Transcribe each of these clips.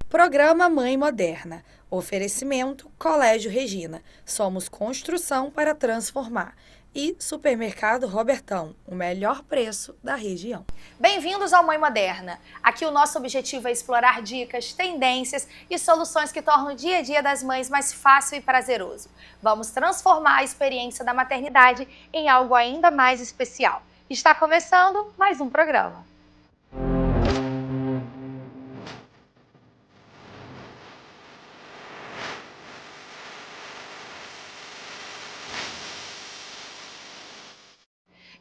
Programa Mãe Moderna. Oferecimento Colégio Regina. Somos construção para transformar. E Supermercado Robertão, o melhor preço da região. Bem-vindos ao Mãe Moderna. Aqui o nosso objetivo é explorar dicas, tendências e soluções que tornam o dia a dia das mães mais fácil e prazeroso. Vamos transformar a experiência da maternidade em algo ainda mais especial. Está começando mais um programa.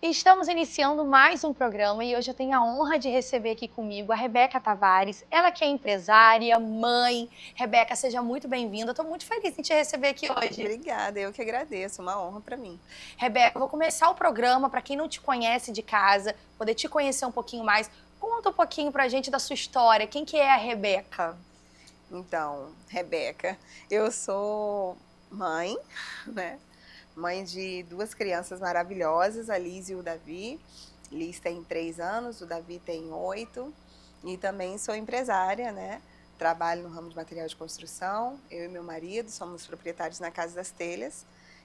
Estamos iniciando mais um programa e hoje eu tenho a honra de receber aqui comigo a Rebeca Tavares. Ela que é empresária, mãe. Rebeca, seja muito bem-vinda. Estou muito feliz em te receber aqui hoje. Obrigada, eu que agradeço, uma honra para mim. Rebeca, eu vou começar o programa para quem não te conhece de casa, poder te conhecer um pouquinho mais. Conta um pouquinho pra gente da sua história. Quem que é a Rebeca? Então, Rebeca, eu sou mãe, né? Mãe de duas crianças maravilhosas, a Liz e o Davi. Liz tem 3 anos, o Davi tem 8. E também sou empresária, né? Trabalho no ramo de material de construção. Eu e meu marido somos proprietários na Casa das Telhas.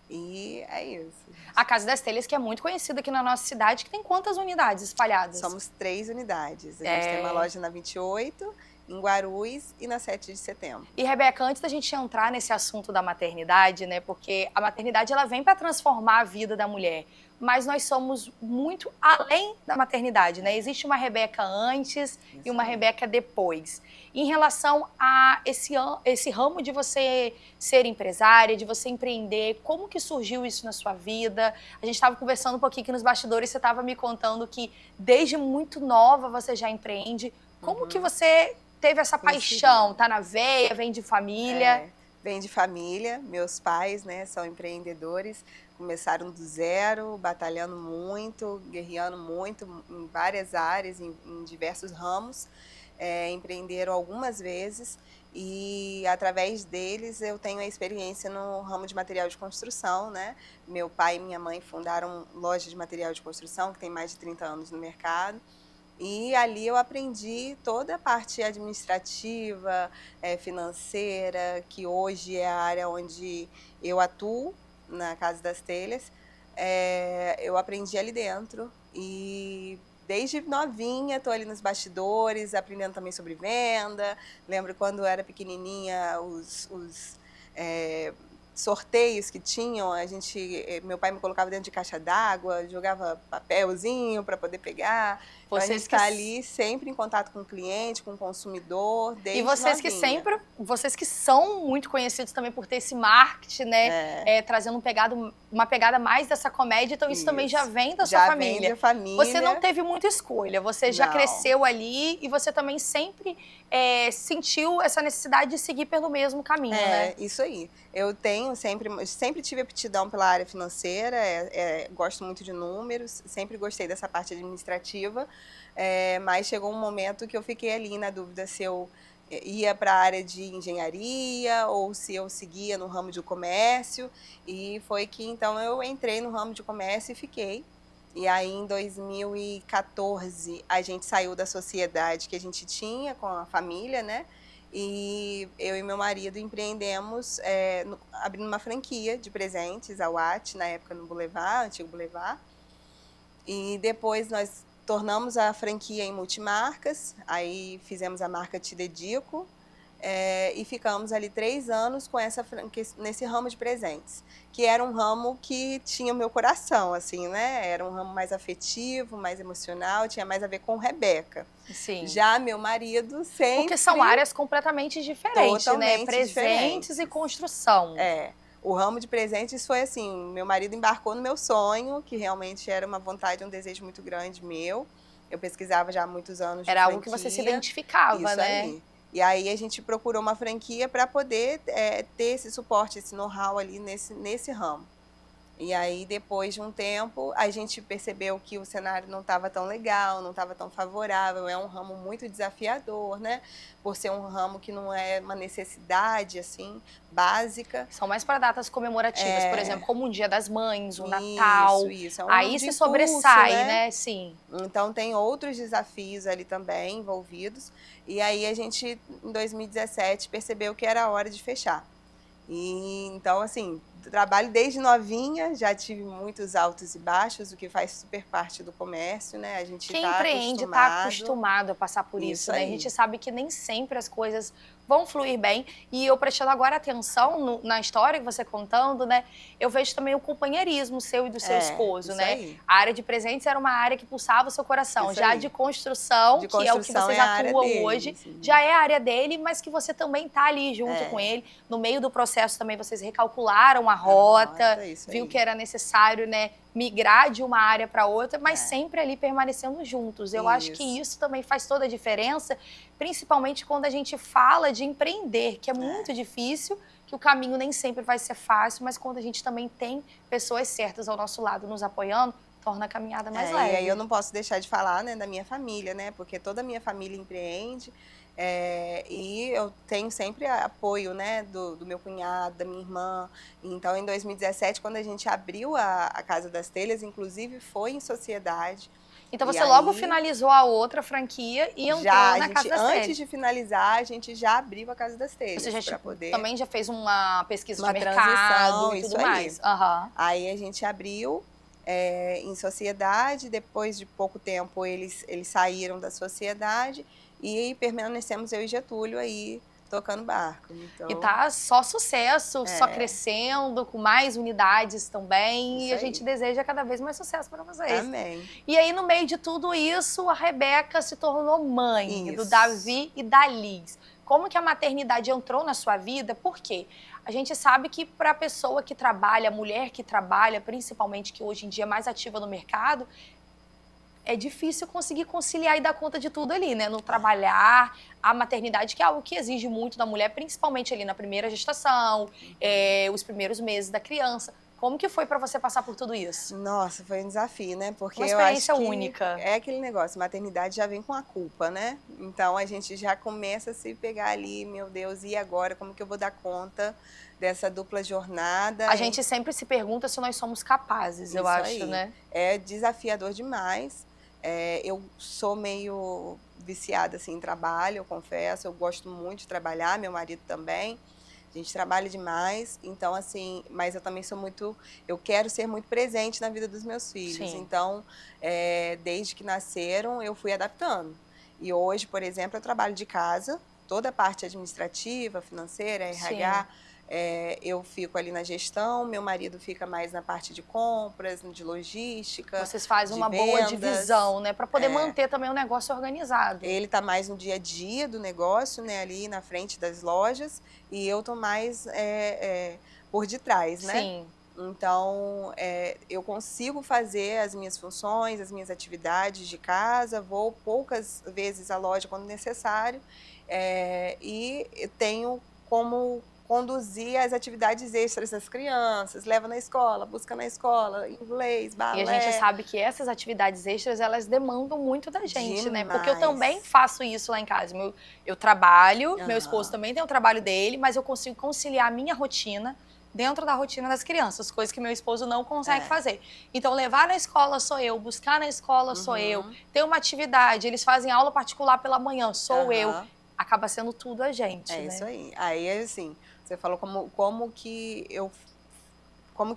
E é isso. A Casa das Telhas, que é muito conhecida aqui na nossa cidade, que tem quantas unidades espalhadas? Somos 3 unidades. A gente tem uma loja na 28, em Guarulhos e na 7 de setembro. E, Rebeca, antes da gente entrar nesse assunto da maternidade, né? Porque a maternidade ela vem para transformar a vida da mulher, mas nós somos muito além da maternidade, né? Existe uma Rebeca antes e uma Rebeca depois. Em relação a esse ramo de você ser empresária, de você empreender, como que surgiu isso na sua vida? A gente estava conversando um pouquinho aqui nos bastidores, você estava me contando que desde muito nova você já empreende. Como que você teve essa paixão? Tá na veia, vem de família? Vem de família. Meus pais, né, são empreendedores. Começaram do zero, batalhando muito, guerreando muito em várias áreas, em diversos ramos. Empreenderam algumas vezes e através deles eu tenho a experiência no ramo de material de construção, né? Meu pai e minha mãe fundaram loja de material de construção que tem mais de 30 anos no mercado. E ali eu aprendi toda a parte administrativa, financeira, que hoje é a área onde eu atuo, na Casa das Telhas. Eu aprendi ali dentro e desde novinha estou ali nos bastidores, aprendendo também sobre venda. Lembro quando eu era pequenininha, os sorteios que tinham, meu pai me colocava dentro de caixa d'água, jogava papelzinho para poder pegar. Então, a gente está ali sempre em contato com o cliente, com o consumidor, desde E vocês novinha. vocês que são muito conhecidos também por ter esse marketing, né? Trazendo uma pegada mais dessa comédia, então isso também já vem da sua família. Já vem da família. Você não teve muita escolha, você já cresceu ali e você também sempre sentiu essa necessidade de seguir pelo mesmo caminho, né? Isso aí. Eu sempre tive aptidão pela área financeira, gosto muito de números, sempre gostei dessa parte administrativa, mas chegou um momento que eu fiquei ali na dúvida se eu ia para a área de engenharia ou se eu seguia no ramo de comércio, e foi que então eu entrei no ramo de comércio e fiquei. E aí em 2014 a gente saiu da sociedade que a gente tinha com a família, né? E eu e meu marido empreendemos abrindo uma franquia de presentes, a Watt, na época no Boulevard, antigo Boulevard. E depois nós tornamos a franquia em multimarcas, aí fizemos a marca Te Dedico, e ficamos ali 3 anos com essa franquia, nesse ramo de presentes, que era um ramo que tinha o meu coração, assim, né? Era um ramo mais afetivo, mais emocional, tinha mais a ver com Rebeca. Sim. Já meu marido sempre... Porque são áreas completamente diferentes, totalmente né? Presentes e construção. O ramo de presentes foi assim, meu marido embarcou no meu sonho, que realmente era uma vontade, um desejo muito grande meu. Eu pesquisava já há muitos anos de Era franquia. algo que você se identificava, Isso né? aí. E aí a gente procurou uma franquia para poder ter esse suporte, esse know-how ali nesse ramo. E aí, depois de um tempo, a gente percebeu que o cenário não estava tão legal, não estava tão favorável. É um ramo muito desafiador, né? Por ser um ramo que não é uma necessidade, assim, básica. São mais para datas comemorativas, por exemplo, como o Dia das Mães, o Natal. Isso. É um ramo Aí de se impulso, sobressai, né? Sim. Então, tem outros desafios ali também envolvidos. E aí, a gente, em 2017, percebeu que era a hora de fechar. E, então, assim, trabalho desde novinha, já tive muitos altos e baixos, o que faz super parte do comércio, né? A gente Quem tá empreende está acostumado a passar por isso, né? A gente sabe que nem sempre as coisas vão fluir bem. E eu prestando agora atenção na história que você contando, né? Eu vejo também o companheirismo seu e do seu esposo, né? Aí. A área de presentes era uma área que pulsava o seu coração. Isso já aí. de construção, que é o que vocês atuam hoje, já é a área dele, mas que você também tá ali junto com ele. No meio do processo também vocês recalcularam a rota, viu que era necessário, né, migrar de uma área para outra, mas sempre ali permanecendo juntos. Eu acho que isso também faz toda a diferença, principalmente quando a gente fala de empreender, que é muito difícil, que o caminho nem sempre vai ser fácil, mas quando a gente também tem pessoas certas ao nosso lado nos apoiando, torna a caminhada mais leve. E aí eu não posso deixar de falar, né, da minha família, né, porque toda a minha família empreende. E eu tenho sempre apoio, né, do meu cunhado, da minha irmã. Então, em 2017, quando a gente abriu a Casa das Telhas, inclusive foi em sociedade. Então você logo finalizou a outra franquia e entrou na Casa das Telhas. Antes de finalizar, a gente já abriu a Casa das Telhas. Você já poder também já fez uma pesquisa de mercado e tudo mais. Aí a gente abriu em sociedade, depois de pouco tempo eles saíram da sociedade e permanecemos eu e Getúlio aí tocando barco. Então, e tá só sucesso, só crescendo, com mais unidades também. E a gente deseja cada vez mais sucesso para vocês. Amém. E aí, no meio de tudo isso, a Rebeca se tornou mãe do Davi e da Liz. Como que a maternidade entrou na sua vida? Por quê? A gente sabe que para a pessoa que trabalha, a mulher que trabalha, principalmente que hoje em dia é mais ativa no mercado, é difícil conseguir conciliar e dar conta de tudo ali, né? No trabalhar, a maternidade, que é algo que exige muito da mulher, principalmente ali na primeira gestação, os primeiros meses da criança. Como que foi para você passar por tudo isso? Nossa, foi um desafio, né? Porque uma experiência eu acho que única. É aquele negócio, maternidade já vem com a culpa, né? Então a gente já começa a se pegar ali, meu Deus, e agora? Como que eu vou dar conta dessa dupla jornada? A gente sempre se pergunta se nós somos capazes, eu acho, né? É desafiador demais. Eu sou meio viciada assim, em trabalho, eu confesso. Eu gosto muito de trabalhar, meu marido também. A gente trabalha demais, então assim, mas eu também sou muito, eu quero ser muito presente na vida dos meus filhos. Então, desde que nasceram, eu fui adaptando. E hoje, por exemplo, eu trabalho de casa, toda a parte administrativa, financeira, RH, eu fico ali na gestão, meu marido fica mais na parte de compras, de logística. Vocês fazem uma boa divisão, né? Para poder manter também o negócio organizado. Ele está mais no dia a dia do negócio, né? Ali na frente das lojas, e eu estou mais por detrás, né? Sim. Então, eu consigo fazer as minhas funções, as minhas atividades de casa, vou poucas vezes à loja quando necessário, e tenho como conduzir as atividades extras das crianças, leva na escola, busca na escola, inglês, balé. E a gente sabe que essas atividades extras, elas demandam muito da gente, né? Porque eu também faço isso lá em casa. Eu trabalho, meu esposo também tem o trabalho dele, mas eu consigo conciliar a minha rotina dentro da rotina das crianças, coisas que meu esposo não consegue fazer. Então, levar na escola sou eu, buscar na escola sou eu, ter uma atividade, eles fazem aula particular pela manhã, sou eu. Acaba sendo tudo a gente, né? Isso aí. Aí, assim, você falou como que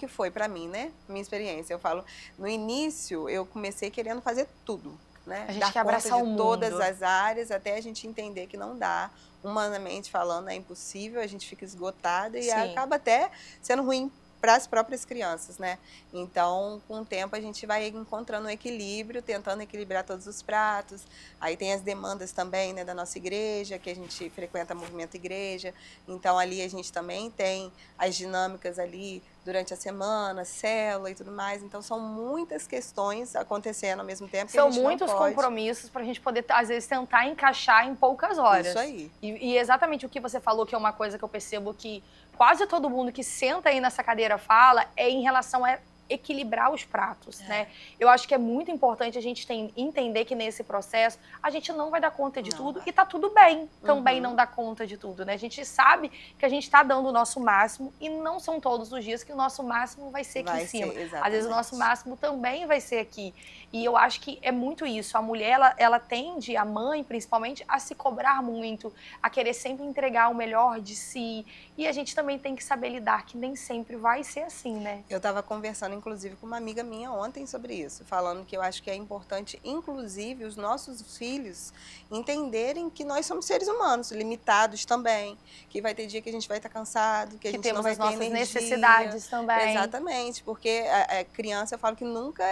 foi para mim, né? Minha experiência. Eu falo, no início, eu comecei querendo fazer tudo, né? A gente quer abraçar o mundo. Todas as áreas, até a gente entender que não dá. Humanamente falando, é impossível, a gente fica esgotada e acaba até sendo ruim para as próprias crianças, né? Então, com o tempo, a gente vai encontrando um equilíbrio, tentando equilibrar todos os pratos. Aí tem as demandas também, né, da nossa igreja, que a gente frequenta movimento igreja. Então, ali a gente também tem as dinâmicas ali durante a semana, célula e tudo mais. Então, são muitas questões acontecendo ao mesmo tempo que São a gente muitos não pode... compromissos para a gente poder, às vezes, tentar encaixar em poucas horas. Isso aí. E exatamente o que você falou, que é uma coisa que eu percebo que quase todo mundo que senta aí nessa cadeira fala, é em relação a equilibrar os pratos, né? Eu acho que é muito importante a gente entender que nesse processo a gente não vai dar conta de tudo e tá tudo bem também não dar conta de tudo, né? A gente sabe que a gente tá dando o nosso máximo e não são todos os dias que o nosso máximo vai ser aqui em cima. Às vezes o nosso máximo também vai ser aqui. E eu acho que é muito isso. A mulher, ela tende, a mãe principalmente, a se cobrar muito, a querer sempre entregar o melhor de si. E a gente também tem que saber lidar que nem sempre vai ser assim, né? Eu estava conversando, inclusive, com uma amiga minha ontem sobre isso, falando que eu acho que é importante, inclusive, os nossos filhos entenderem que nós somos seres humanos, limitados também, que vai ter dia que a gente vai estar cansado, que a gente não vai ter energia. Temos as nossas necessidades também. Exatamente, porque a criança, eu falo que nunca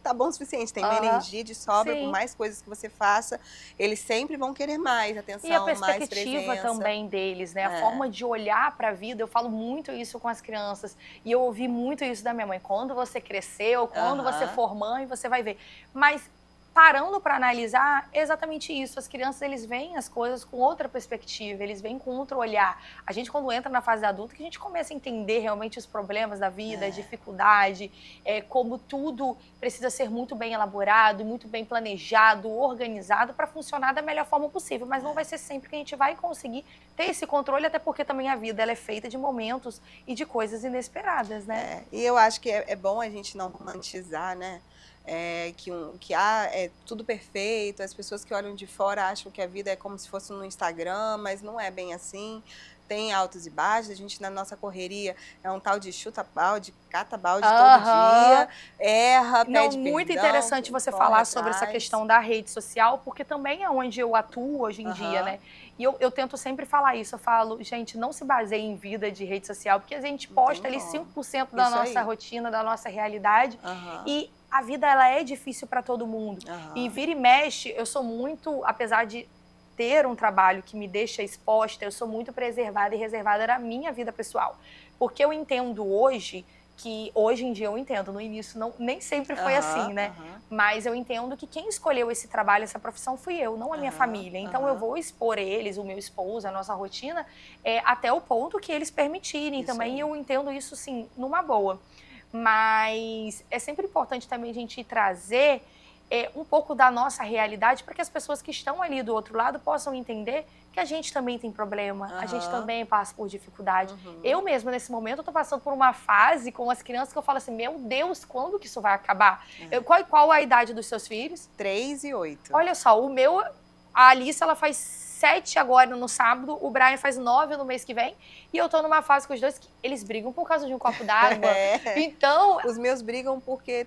tá bom o suficiente, tem uma energia de sobra, por mais coisas que você faça, eles sempre vão querer mais atenção, mais presença. E a perspectiva também deles, né? A forma de olhar para a vida, eu falo muito isso com as crianças, e eu ouvi muito isso da minha mãe, quando você cresceu, quando você for mãe, você vai ver. Mas parando para analisar, é exatamente isso. As crianças, eles veem as coisas com outra perspectiva, eles veem com outro olhar. A gente, quando entra na fase adulta, que a gente começa a entender realmente os problemas da vida, a dificuldade, como tudo precisa ser muito bem elaborado, muito bem planejado, organizado para funcionar da melhor forma possível. Mas não vai ser sempre que a gente vai conseguir ter esse controle, até porque também a vida ela é feita de momentos e de coisas inesperadas, né? E eu acho que é bom a gente não romantizar, né? Que é tudo perfeito, as pessoas que olham de fora acham que a vida é como se fosse no Instagram, mas não é bem assim, tem altos e baixos, a gente na nossa correria é um tal de chuta balde, cata balde todo dia, erra, pede perdão. Muito interessante você falar sobre essa questão da rede social, porque também é onde eu atuo hoje em dia, né? E eu tento sempre falar isso, eu falo, gente, não se baseie em vida de rede social, porque a gente posta ali 5% da nossa rotina, da nossa realidade, e a vida, ela é difícil para todo mundo. E vira e mexe, eu sou muito, apesar de ter um trabalho que me deixa exposta, eu sou muito preservada e reservada na minha vida pessoal. Porque eu entendo hoje, que hoje em dia eu entendo, no início nem sempre foi assim, né? Mas eu entendo que quem escolheu esse trabalho, essa profissão, fui eu, não a minha família. Então eu vou expor eles, o meu esposo, a nossa rotina, até o ponto que eles permitirem também. E eu entendo isso, sim, numa boa. Mas é sempre importante também a gente trazer um pouco da nossa realidade para que as pessoas que estão ali do outro lado possam entender que a gente também tem problema, a gente também passa por dificuldade. Eu mesma, nesse momento, eu tô passando por uma fase com as crianças que eu falo assim, meu Deus, quando que isso vai acabar? Qual a idade dos seus filhos? 3 e 8. Olha só, a Alice, ela faz 7 agora no sábado, o Brian faz 9 no mês que vem, e eu tô numa fase com os dois que eles brigam por causa de um copo d'água. Então... Os meus brigam porque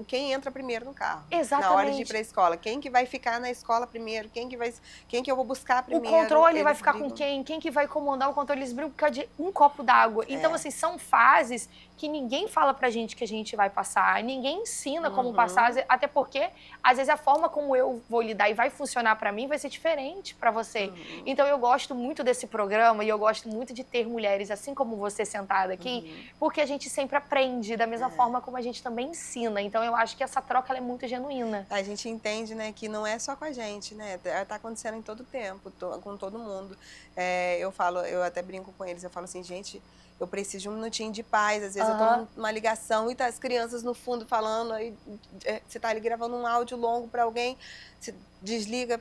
quem entra primeiro no carro. Exatamente. Na hora de ir pra escola. Quem que vai ficar na escola primeiro? Quem que eu vou buscar primeiro? O controle vai ficar com quem? Quem que vai comandar o controle? Eles brigam por causa de um copo d'água. Então, assim, são fases que ninguém fala pra gente que a gente vai passar, ninguém ensina como passar, até porque, às vezes, a forma como eu vou lidar e vai funcionar pra mim vai ser diferente pra você. Então, eu gosto muito desse programa e eu gosto muito de ter mulheres, assim como você sentada aqui, porque a gente sempre aprende da mesma forma como a gente também ensina. Então, eu acho que essa troca ela é muito genuína. A gente entende, né, que não é só com a gente, né? Tá acontecendo em todo o tempo, com todo mundo. Eu até brinco com eles, eu falo assim, gente, eu preciso de um minutinho de paz. Às vezes eu tô numa ligação e tá as crianças no fundo falando, aí você tá ali gravando um áudio longo para alguém, você desliga,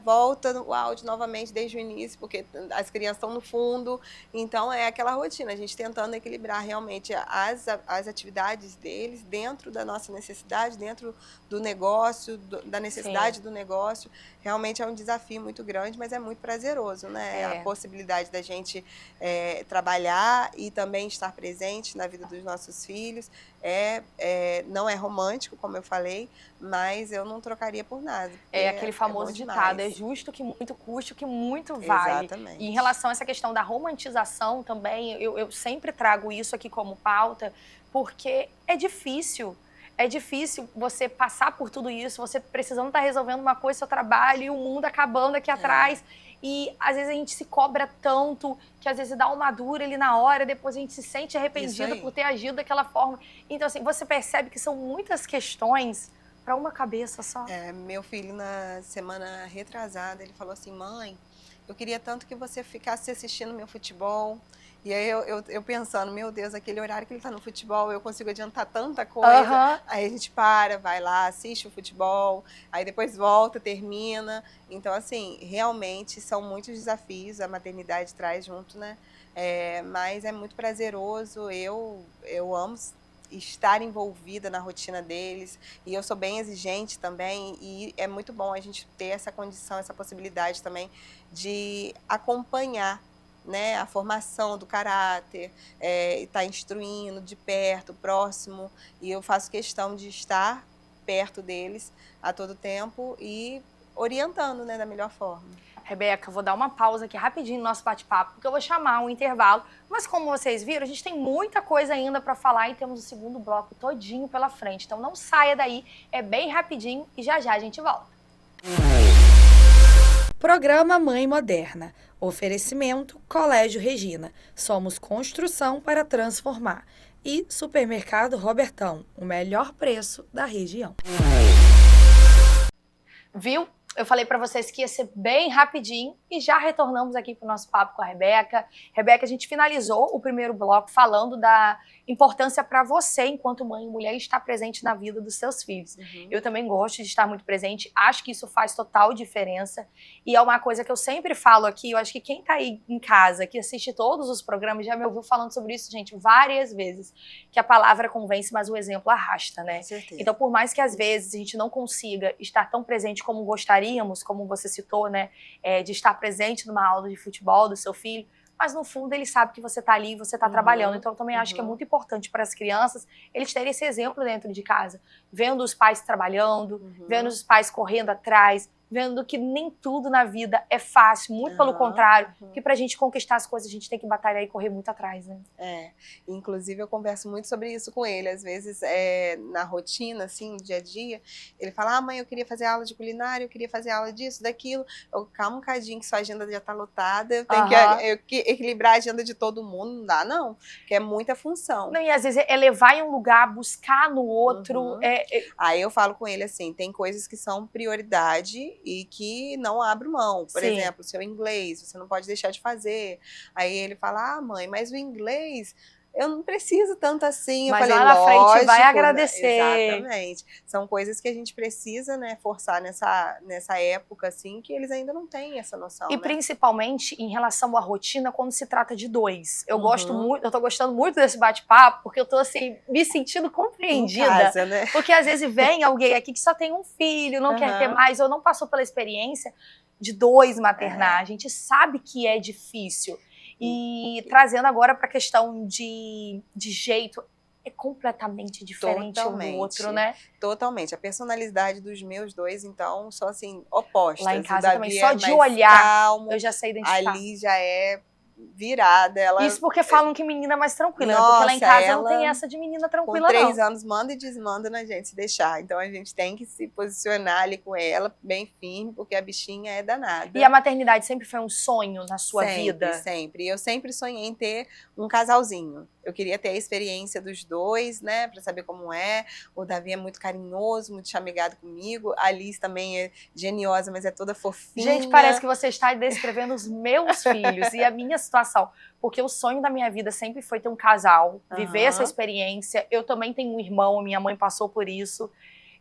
volta o áudio novamente desde o início, porque as crianças estão no fundo. Então é aquela rotina, a gente tentando equilibrar realmente as atividades deles dentro da nossa necessidade, dentro do negócio, da necessidade do negócio. Realmente é um desafio muito grande, mas é muito prazeroso, né? A possibilidade da gente trabalhar e também estar presente na vida dos nossos filhos. Não é romântico, como eu falei, mas eu não trocaria por nada. Aquele famoso ditado, é justo que muito custa, que muito vale. Exatamente. E em relação a essa questão da romantização também, eu sempre trago isso aqui como pauta, porque é difícil. É difícil você passar por tudo isso, você precisando estar resolvendo uma coisa, seu trabalho, e o mundo acabando aqui atrás. E às vezes a gente se cobra tanto que às vezes dá uma dura ali na hora, depois a gente se sente arrependido por ter agido daquela forma. Então, assim, você percebe que são muitas questões para uma cabeça só. Meu filho, na semana retrasada, ele falou assim: mãe, eu queria tanto que você ficasse assistindo meu futebol. E aí eu pensando, meu Deus, aquele horário que ele tá no futebol, eu consigo adiantar tanta coisa. Aí a gente vai lá, assiste o futebol, aí depois volta, termina. Então, assim, realmente são muitos desafios, a maternidade traz junto, né? Mas é muito prazeroso, eu amo estar envolvida na rotina deles, e eu sou bem exigente também, e é muito bom a gente ter essa condição, essa possibilidade também de acompanhar, né, a formação do caráter, estar instruindo de perto, próximo, e eu faço questão de estar perto deles a todo tempo e orientando, né, da melhor forma. Rebeca, vou dar uma pausa aqui rapidinho no nosso bate-papo, porque eu vou chamar um intervalo. Mas como vocês viram, a gente tem muita coisa ainda para falar e temos o segundo bloco todinho pela frente. Então não saia daí, é bem rapidinho e já já a gente volta. Programa Mãe Moderna. Oferecimento Colégio Regina. Somos construção para transformar. E Supermercado Robertão, o melhor preço da região. Viu? Eu falei para vocês que ia ser bem rapidinho e já retornamos aqui para o nosso papo com a Rebeca. Rebeca, a gente finalizou o primeiro bloco falando da importância para você, enquanto mãe e mulher, estar presente na vida dos seus filhos. Eu também gosto de estar muito presente, acho que isso faz total diferença. E é uma coisa que eu sempre falo aqui, eu acho que quem tá aí em casa, que assiste todos os programas, já me ouviu falando sobre isso, gente, várias vezes, que a palavra convence, mas o exemplo arrasta, né? Com certeza. Então, por mais que às vezes a gente não consiga estar tão presente como gostaríamos, como você citou, né, de estar presente numa aula de futebol do seu filho, mas no fundo ele sabe que você está ali e você está trabalhando. Então eu também acho que é muito importante para as crianças eles terem esse exemplo dentro de casa, vendo os pais trabalhando, vendo os pais correndo atrás, vendo que nem tudo na vida é fácil, muito pelo contrário, que pra gente conquistar as coisas a gente tem que batalhar e correr muito atrás, né? Inclusive eu converso muito sobre isso com ele, às vezes na rotina, assim, dia a dia, ele fala, mãe, eu queria fazer aula de culinária, eu queria fazer aula disso, daquilo, calma um bocadinho que sua agenda já tá lotada, eu tenho que equilibrar a agenda de todo mundo, não dá não, porque é muita função. Não, e às vezes é levar em um lugar, buscar no outro. Aí eu falo com ele assim, tem coisas que são prioridade e que não abro mão. Por exemplo, o seu inglês, você não pode deixar de fazer. Aí ele fala, mãe, mas o inglês, eu não preciso tanto assim. Mas eu falei, lá na frente vai né? agradecer. Exatamente. São coisas que a gente precisa, né, forçar nessa época, assim, que eles ainda não têm essa noção, E né? principalmente em relação à rotina, quando se trata de dois. Eu gosto muito, eu tô gostando muito desse bate-papo, porque eu tô, assim, me sentindo compreendida. Em casa, né? Porque às vezes vem alguém aqui que só tem um filho, não quer ter mais, ou não passou pela experiência de dois maternar. A gente sabe que é difícil. E trazendo agora para a questão de jeito, é completamente diferente um do outro, né? Totalmente. A personalidade dos meus dois, então, são assim, opostas. Lá em casa também, só de olhar, calmo, eu já sei identificar. Ali já é virada. Isso porque falam que menina é mais tranquila, né? Porque lá em casa não tem essa de menina tranquila, com 3 anos, manda e desmanda na gente se deixar. Então a gente tem que se posicionar ali com ela, bem firme, porque a bichinha é danada. E a maternidade sempre foi um sonho na sua vida? Sempre. Eu sempre sonhei em ter um casalzinho. Eu queria ter a experiência dos dois, né, pra saber como é. O Davi é muito carinhoso, muito chamegado comigo. A Liz também é geniosa, mas é toda fofinha. Gente, parece que você está descrevendo os meus filhos e a minha situação. Porque o sonho da minha vida sempre foi ter um casal, viver essa experiência. Eu também tenho um irmão, minha mãe passou por isso.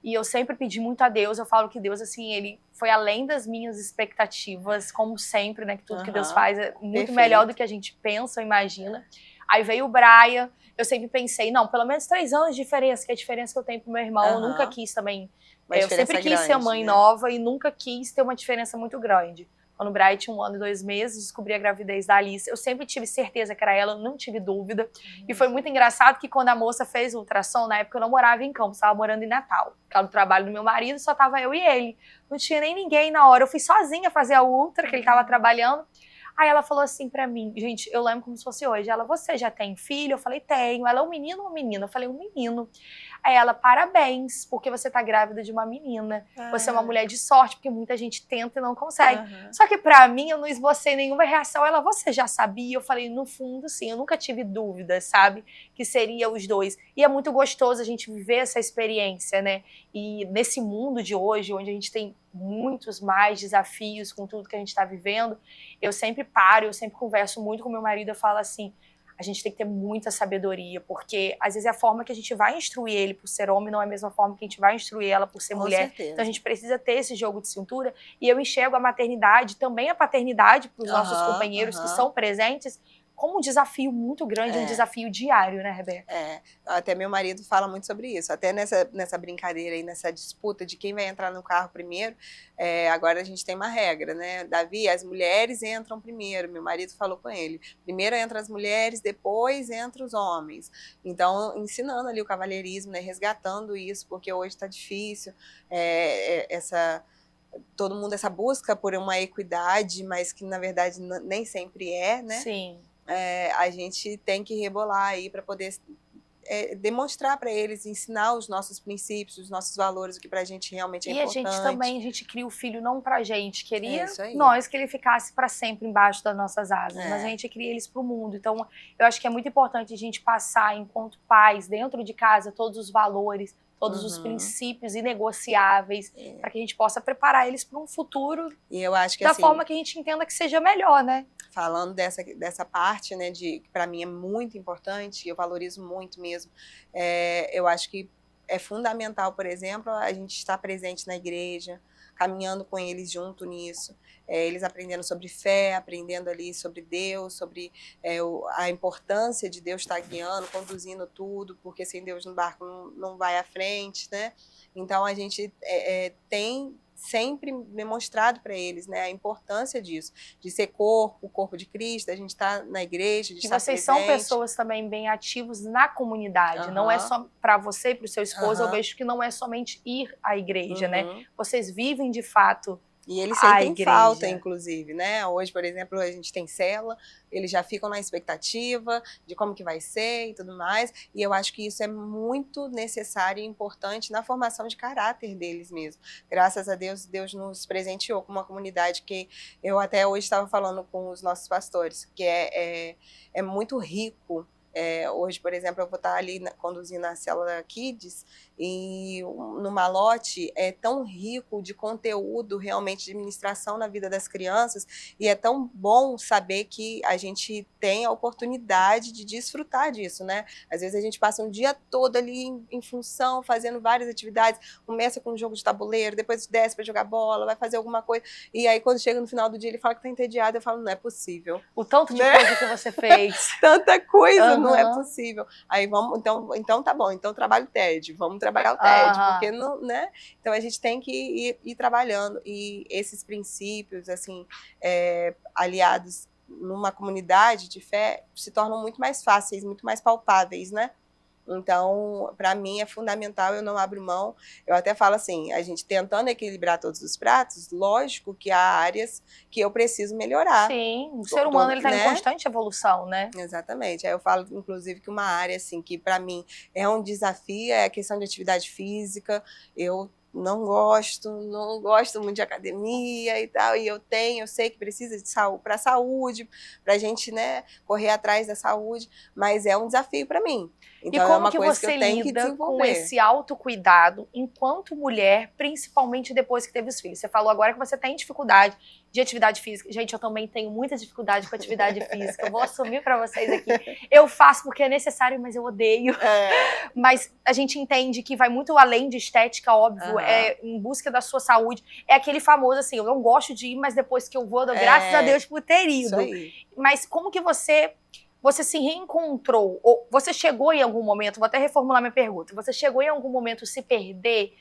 E eu sempre pedi muito a Deus, eu falo que Deus, assim, ele foi além das minhas expectativas, como sempre, né, que tudo que Deus faz é muito melhor do que a gente pensa ou imagina. Aí veio o Brian, eu sempre pensei, não, pelo menos 3 anos de diferença, que é a diferença que eu tenho pro meu irmão, eu nunca quis também, eu sempre quis ser mãe nova e nunca quis ter uma diferença muito grande. Quando o Brian tinha 1 ano e 2 meses, descobri a gravidez da Alice, eu sempre tive certeza que era ela, não tive dúvida. E foi muito engraçado que quando a moça fez o ultrassom, na época eu não morava em Campos, estava morando em Natal. Por causa do trabalho do meu marido, só tava eu e ele. Não tinha nem ninguém na hora, eu fui sozinha fazer a ultra, que ele tava trabalhando. Aí ela falou assim pra mim, gente, eu lembro como se fosse hoje. Ela, você já tem filho? Eu falei, tenho. Ela, um menino ou uma menina? Eu falei, um menino. Aí ela, parabéns, porque você tá grávida de uma menina. Você é uma mulher de sorte, porque muita gente tenta e não consegue. Só que pra mim, eu não esbocei nenhuma reação. Ela, você já sabia? Eu falei, no fundo, sim. Eu nunca tive dúvidas, sabe? Que seria os dois. E é muito gostoso a gente viver essa experiência, né? E nesse mundo de hoje, onde a gente tem muitos mais desafios com tudo que a gente tá vivendo, eu sempre paro, eu sempre converso muito com meu marido, eu falo assim, a gente tem que ter muita sabedoria, porque às vezes a forma que a gente vai instruir ele por ser homem não é a mesma forma que a gente vai instruir ela por ser mulher. Certeza. Então a gente precisa ter esse jogo de cintura, e eu enxergo a maternidade, também a paternidade para os nossos companheiros que são presentes, como um desafio muito grande, um desafio diário, né, Rebeca? Até meu marido fala muito sobre isso, até nessa brincadeira aí, nessa disputa de quem vai entrar no carro primeiro, agora a gente tem uma regra, né, Davi, as mulheres entram primeiro, meu marido falou com ele, primeiro entram as mulheres, depois entram os homens, então ensinando ali o cavalheirismo, né, resgatando isso, porque hoje está difícil, todo mundo essa busca por uma equidade, mas que na verdade nem sempre é, né? Sim. A gente tem que rebolar aí para poder demonstrar para eles, ensinar os nossos princípios, os nossos valores, o que pra gente realmente é importante. E a gente cria o filho não pra gente, queria nós que ele ficasse para sempre embaixo das nossas asas, mas a gente cria eles pro mundo. Então, eu acho que é muito importante a gente passar, enquanto pais, dentro de casa, todos os valores, todos os princípios inegociáveis, para que a gente possa preparar eles para um futuro e eu acho que, da assim, forma que a gente entenda que seja melhor, né? Falando dessa parte, né, que para mim é muito importante, eu valorizo muito mesmo, eu acho que é fundamental, por exemplo, a gente estar presente na igreja, caminhando com eles junto nisso, eles aprendendo sobre fé, aprendendo ali sobre Deus, sobre a importância de Deus estar guiando, conduzindo tudo, porque sem Deus no barco não vai à frente, né? Então a gente tem sempre demonstrado para eles, né, a importância disso, de ser o corpo de Cristo, a gente está na igreja, de estar vocês presente. São pessoas também bem ativos na comunidade, não é só para você e para o seu esposo, eu vejo que não é somente ir à igreja, né? Vocês vivem de fato e eles sentem falta, inclusive, né? Hoje, por exemplo, a gente tem célula, eles já ficam na expectativa de como que vai ser e tudo mais, e eu acho que isso é muito necessário e importante na formação de caráter deles mesmo. Graças a Deus, Deus nos presenteou com uma comunidade que eu até hoje estava falando com os nossos pastores, que é muito rico. Hoje, por exemplo, eu vou estar ali conduzindo a célula Kids e no Malote é tão rico de conteúdo realmente de ministração na vida das crianças e é tão bom saber que a gente tem a oportunidade de desfrutar disso, né? Às vezes a gente passa um dia todo ali em função, fazendo várias atividades, começa com um jogo de tabuleiro, depois desce para jogar bola, vai fazer alguma coisa e aí quando chega no final do dia ele fala que tá entediado, eu falo, não é possível. O tanto de coisa que você fez. Tanta coisa, não é possível. Aí vamos, então tá bom, então trabalho TED, vamos trabalhar o TED, porque não, né? Então a gente tem que ir trabalhando e esses princípios, assim, aliados numa comunidade de fé, se tornam muito mais fáceis, muito mais palpáveis, né? Então, para mim é fundamental, eu não abro mão. Eu até falo assim, a gente tentando equilibrar todos os pratos, lógico que há áreas que eu preciso melhorar. Sim, o ser humano ele está em constante evolução, né? Exatamente. Aí eu falo, inclusive, que uma área assim que para mim é um desafio é a questão de atividade física. Eu não gosto muito de academia e tal, e eu sei que precisa de saúde, para a saúde, para a gente, né, correr atrás da saúde, mas é um desafio para mim. Então, e como é uma que coisa você que eu tenho que lida com esse autocuidado enquanto mulher, principalmente depois que teve os filhos? Você falou agora que você tem dificuldade de atividade física. Gente, eu também tenho muita dificuldade com atividade física. Eu vou assumir para vocês aqui. Eu faço porque é necessário, mas eu odeio. Mas a gente entende que vai muito além de estética, óbvio. É em busca da sua saúde. É aquele famoso assim, eu não gosto de ir, mas depois que eu vou, eu dou graças a Deus por ter ido. Isso aí. Mas como que você se reencontrou? Ou você chegou em algum momento, vou até reformular minha pergunta, você chegou em algum momento se perder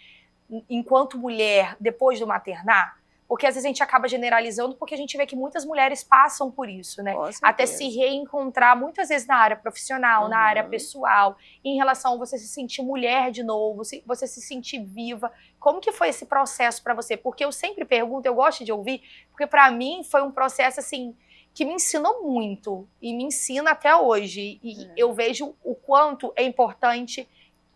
enquanto mulher depois do maternar? Porque às vezes a gente acaba generalizando porque a gente vê que muitas mulheres passam por isso, né? Até se reencontrar, muitas vezes na área profissional, na área pessoal, em relação a você se sentir mulher de novo, você se sentir viva. Como que foi esse processo para você? Porque eu sempre pergunto, eu gosto de ouvir, porque para mim foi um processo assim, que me ensinou muito e me ensina até hoje. E eu vejo o quanto é importante,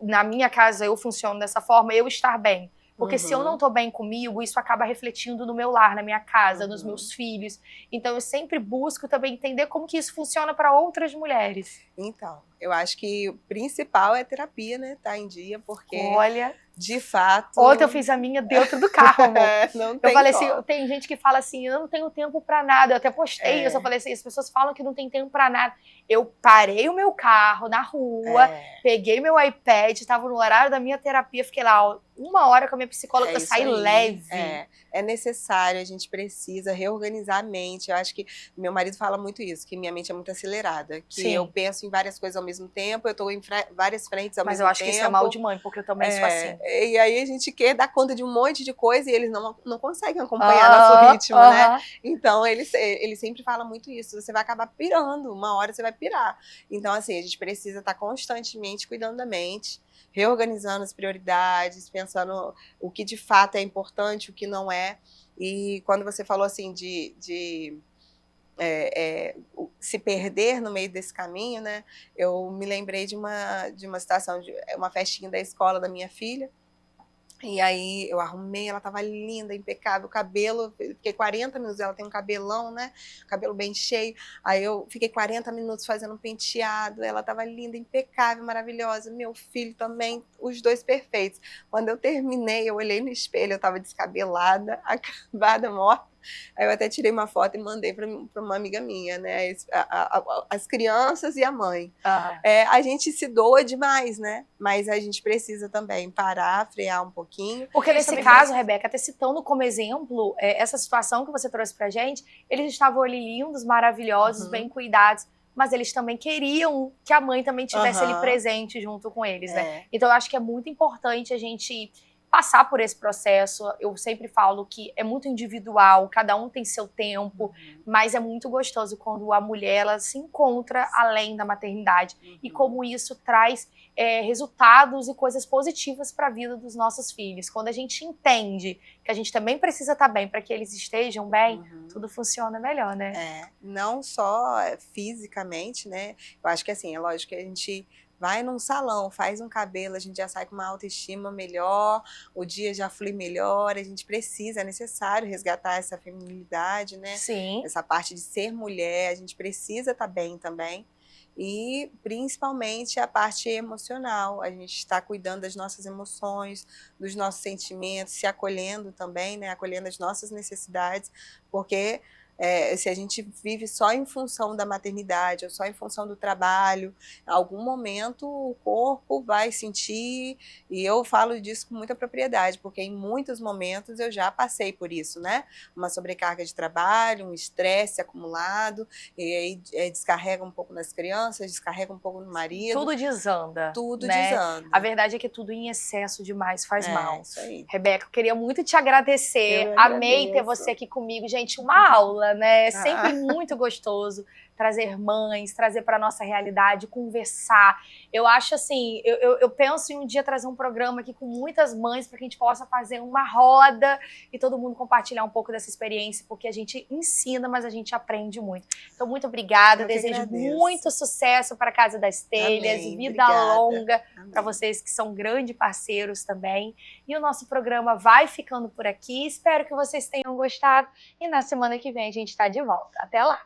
na minha casa eu funciono dessa forma, eu estar bem. Porque se eu não tô bem comigo, isso acaba refletindo no meu lar, na minha casa, nos meus filhos. Então eu sempre busco também entender como que isso funciona para outras mulheres. Então, eu acho que o principal é terapia, né? Tá em dia, porque Olha, de fato... ontem eu fiz a minha dentro do carro, amor. Não tem Eu falei como. assim, tem gente que fala assim, eu não tenho tempo pra nada. Eu até postei isso, eu falei assim, as pessoas falam que não tem tempo pra nada. Eu parei o meu carro na rua, peguei meu iPad, tava no horário da minha terapia, fiquei lá 1 hora com a minha psicóloga, eu saí leve. É necessário, a gente precisa reorganizar a mente. Eu acho que meu marido fala muito isso, que minha mente é muito acelerada, que eu penso em várias coisas ao mesmo tempo, eu tô em várias frentes ao mesmo tempo. Mas eu acho que isso é mal de mãe, porque eu também sou assim. E aí a gente quer dar conta de um monte de coisa e eles não conseguem acompanhar nosso ritmo, né? Então, ele sempre fala muito isso. Você vai acabar pirando, uma hora você vai pirar. Então, assim, a gente precisa estar constantemente cuidando da mente, reorganizando as prioridades, pensando o que de fato é importante, o que não é. E quando você falou assim de se perder no meio desse caminho, né? Eu me lembrei de uma situação, de uma festinha da escola da minha filha. E aí eu arrumei, ela tava linda, impecável, cabelo, fiquei 40 minutos, ela tem um cabelão, né, cabelo bem cheio, aí eu fiquei 40 minutos fazendo um penteado, ela tava linda, impecável, maravilhosa, meu filho também, os dois perfeitos. Quando eu terminei, eu olhei no espelho, eu tava descabelada, acabada, morta. Aí eu até tirei uma foto e mandei para uma amiga minha, né? As crianças e a mãe. A gente se doa demais, né? Mas a gente precisa também parar, frear um pouquinho. Porque nesse caso, Rebeca, até citando como exemplo, essa situação que você trouxe pra gente, eles estavam ali lindos, maravilhosos, bem cuidados, mas eles também queriam que a mãe também tivesse ali presente junto com eles, né? Então eu acho que é muito importante a gente passar por esse processo. Eu sempre falo que é muito individual, cada um tem seu tempo, mas é muito gostoso quando a mulher ela se encontra além da maternidade e como isso traz resultados e coisas positivas para a vida dos nossos filhos. Quando a gente entende que a gente também precisa estar bem para que eles estejam bem, tudo funciona melhor, né? Não só fisicamente, né? Eu acho que assim, é lógico que a gente vai num salão, faz um cabelo, a gente já sai com uma autoestima melhor, o dia já flui melhor, a gente precisa, é necessário resgatar essa feminilidade, né? Sim. Essa parte de ser mulher, a gente precisa estar bem também. E principalmente a parte emocional, a gente está cuidando das nossas emoções, dos nossos sentimentos, se acolhendo também, né? Acolhendo as nossas necessidades, porque se a gente vive só em função da maternidade ou só em função do trabalho, em algum momento o corpo vai sentir, e eu falo disso com muita propriedade, porque em muitos momentos eu já passei por isso, né? Uma sobrecarga de trabalho, um estresse acumulado, e aí descarrega um pouco nas crianças, descarrega um pouco no marido. Tudo desanda. Tudo né? desanda. A verdade é que tudo em excesso demais faz mal. Isso aí. Rebeca, eu queria muito te agradecer. Amei ter você aqui comigo. Gente, uma aula, né? É sempre muito gostoso trazer mães, trazer para nossa realidade, conversar. Eu acho assim, eu penso em um dia trazer um programa aqui com muitas mães para que a gente possa fazer uma roda e todo mundo compartilhar um pouco dessa experiência, porque a gente ensina, mas a gente aprende muito. Então, muito obrigada. Desejo muito sucesso para a Casa das Telhas, vida longa para vocês que são grandes parceiros também. E o nosso programa vai ficando por aqui. Espero que vocês tenham gostado e na semana que vem a gente está de volta. Até lá!